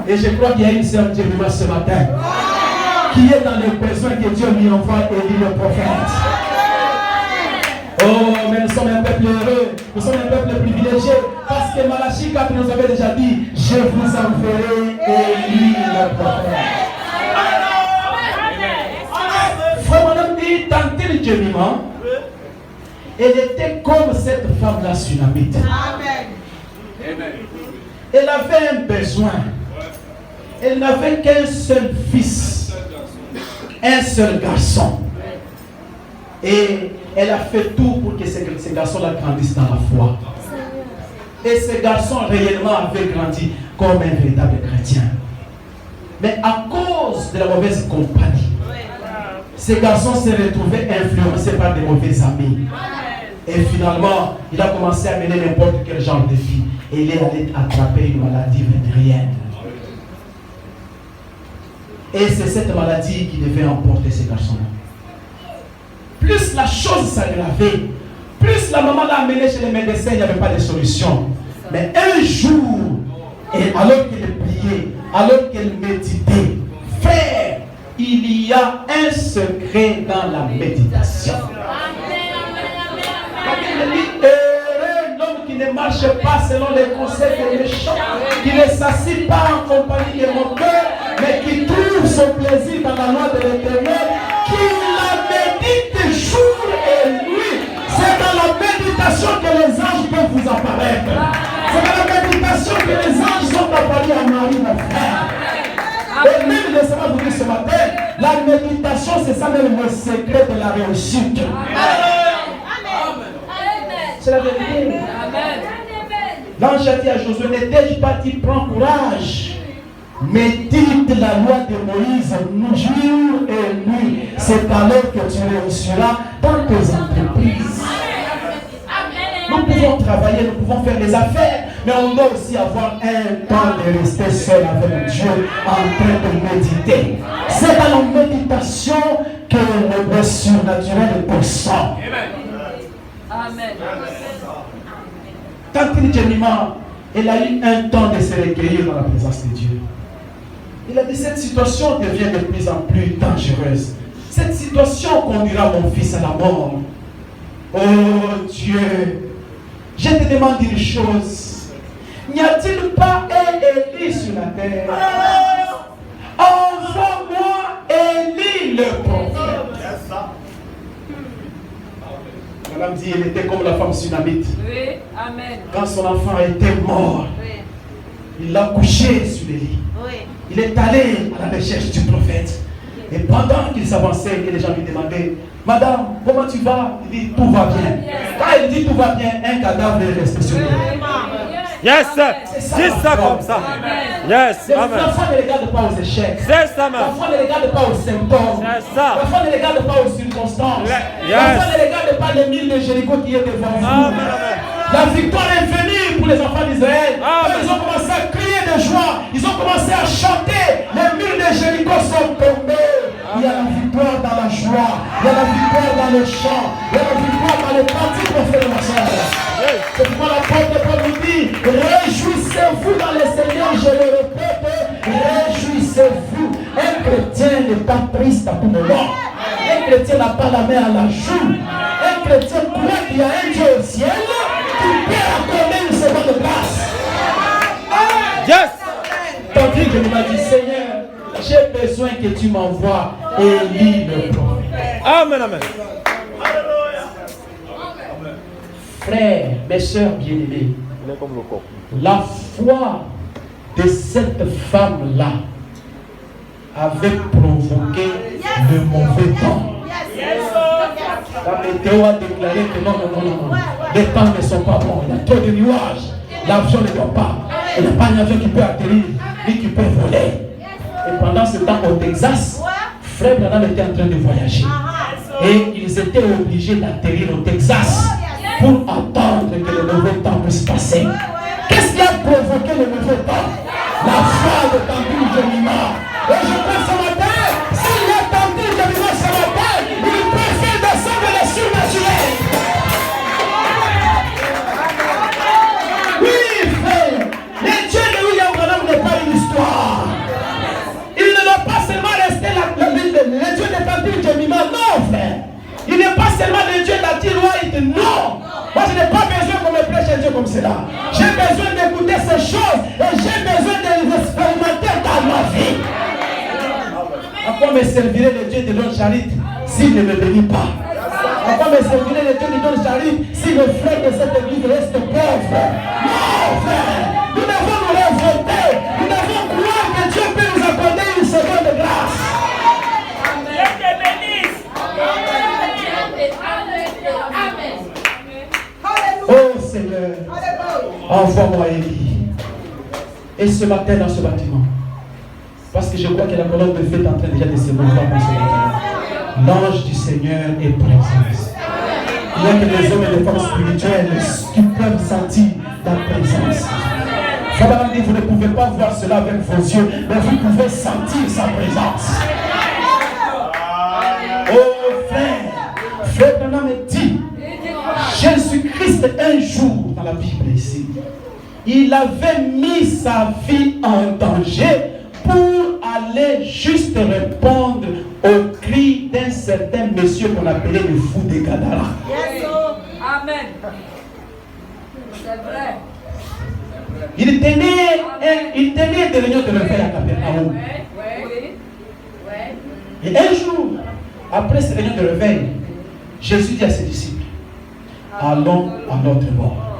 Et je crois qu'il y a une sœur Jérémie ce matin qui est dans les besoins que Dieu lui envoie et dit le prophète. Oh, mais nous sommes un peuple heureux, nous sommes un peuple privilégié, parce que Malachie 4 nous avait déjà dit, je vous enverrai Élie le prophète. Frère, madame dit, Tantine Jérémie, elle était comme cette femme-là sunamite. Elle avait un besoin. Elle n'avait qu'un seul fils, un seul garçon. Et elle a fait tout pour que ces garçons-là grandissent dans la foi. Et ces garçons réellement avaient grandi comme un véritable chrétien. Mais à cause de la mauvaise compagnie, ces garçons se retrouvaient influencés par des mauvais amis. Et finalement, il a commencé à mener n'importe quel genre de vie. Et il est allé attraper une maladie vénérienne. Et c'est cette maladie qui devait emporter ces garçons-là. Plus la chose s'aggravait, plus la maman l'a amené chez les médecins, il n'y avait pas de solution. Mais un jour, et alors qu'elle priait, alors qu'elle méditait, frère, il y a un secret dans la méditation. L'homme qui ne marche pas selon les conseils des méchants, qui ne s'assied pas en compagnie des moqueurs, mais qui trouve son plaisir dans la loi de l'Éternel, qui la médite jour et nuit. C'est dans la méditation que les anges peuvent vous apparaître. C'est dans la méditation que les anges sont apparus à Marie, mon frère. Et même laissez-moi vous dire ce matin, la méditation, c'est ça même le secret de la réussite. C'est la vérité. L'ange a dit à Josué, n'étais-je pas dit, prends courage. Médite la loi de Moïse jour et nuit. C'est alors que tu réussiras dans tes entreprises. Nous pouvons travailler, nous pouvons faire des affaires, mais on doit aussi avoir un temps de rester seul avec Dieu en train de méditer. C'est dans la méditation que le surnaturel est puissant. Amen. Tantine Jérémie, elle a eu un temps de se recueillir dans la présence de Dieu. Il a dit, cette situation devient de plus en plus dangereuse. Cette situation conduira mon fils à la mort. Oh Dieu, je te demande une chose. N'y a-t-il pas un Élie sur la terre? Envoie-moi Élie le prophète. Madame dit, elle était comme la femme sunamite. Oui, amen. Quand son enfant était mort, oui, il l'a couché sur le lit. Oui. Il est allé à la recherche du prophète. Et pendant qu'il s'avançait, et les gens lui demandaient, Madame, comment tu vas? Il dit, tout va bien. Quand il dit tout va bien, un cadavre est resté sur lui. Yes, c'est ça comme ça. Yes, amen. L'enfant ne regarde pas aux échecs. C'est ça, man. L'enfant ne regarde pas aux symptômes. C'est ça. L'enfant ne regarde pas aux circonstances. Yes. L'enfant ne regarde pas les mille de Jéricho qui est devant vous. Amen. La victoire est venue pour les enfants d'Israël. Ils ont commencé à crier de joie. Ils ont commencé à chanter. Les murs de Jéricho sont tombés. Il y a la victoire dans la joie. Il y a la victoire dans le chant. Il y a la victoire dans les cantiques, mon frère et ma soeur. C'est pourquoi l'apôtre Paul nous dit, réjouissez-vous dans le Seigneur, je le répète, réjouissez-vous. Un chrétien n'est pas triste à tout moment. Un chrétien n'a pas la main à la joue. Un chrétien croit qu'il y a un Dieu au ciel qui peut accorder une seconde grâce. Yes. Tandis que nous m'a dit, Seigneur, j'ai besoin que tu m'envoies Élie le prophète. Amen, amen. Frères, mes soeurs bien-aimées, la foi de cette femme-là avait provoqué le mauvais temps. La météo a déclaré que non, les temps ne sont pas bons. Il y a trop de nuages. L'avion ne doit pas. Il n'y a pas un avion qui peut atterrir, ni qui peut voler. Et pendant ce temps au Texas, Frère Branham était en train de voyager. Et ils étaient obligés d'atterrir au Texas pour attendre que le mauvais temps puisse passer. Qu'est-ce qui a provoqué le mauvais temps? La foi de Tantine Jérémie. Et je pense ce matin, s'il y a Tantine Jérémie ce matin, il peut faire descendre le surnaturel. Oui, frère, le Dieu de William Branham n'est pas une histoire. Moi, je n'ai pas besoin qu'on me prêche Dieu comme cela. J'ai besoin d'écouter ces choses et j'ai besoin de les expérimenter dans ma vie. À quoi me servirait le Dieu de Don Charit s'il ne me bénit pas? À quoi me servirait le Dieu de Don Charit si le frère de cette église reste pauvre? Non, frère! Nous devons nous révolter. Nous devons croire que Dieu peut nous accorder une seconde grâce. Dieu te bénisse. Oh Seigneur, envoie-moi Élie. Et ce matin dans ce bâtiment, parce que je crois que la colonne de feu est en train déjà de se mouvoir dans ce bâtiment. L'ange du Seigneur est présent. Il n'y a que des hommes et des femmes spirituelles qui peuvent sentir la présence. Fabien dit, vous ne pouvez pas voir cela avec vos yeux, mais vous pouvez sentir sa présence. Oh frère Branham me dit, Jésus-Christ un jour dans la Bible ici, il avait mis sa vie en danger pour aller juste répondre au cri d'un certain monsieur qu'on appelait le fou de Gadara. Amen. C'est vrai. Il tenait des réunions de réveil à Capernaum. Et un jour, après ces réunions de réveil, Jésus dit à ses disciples, allons à notre mort.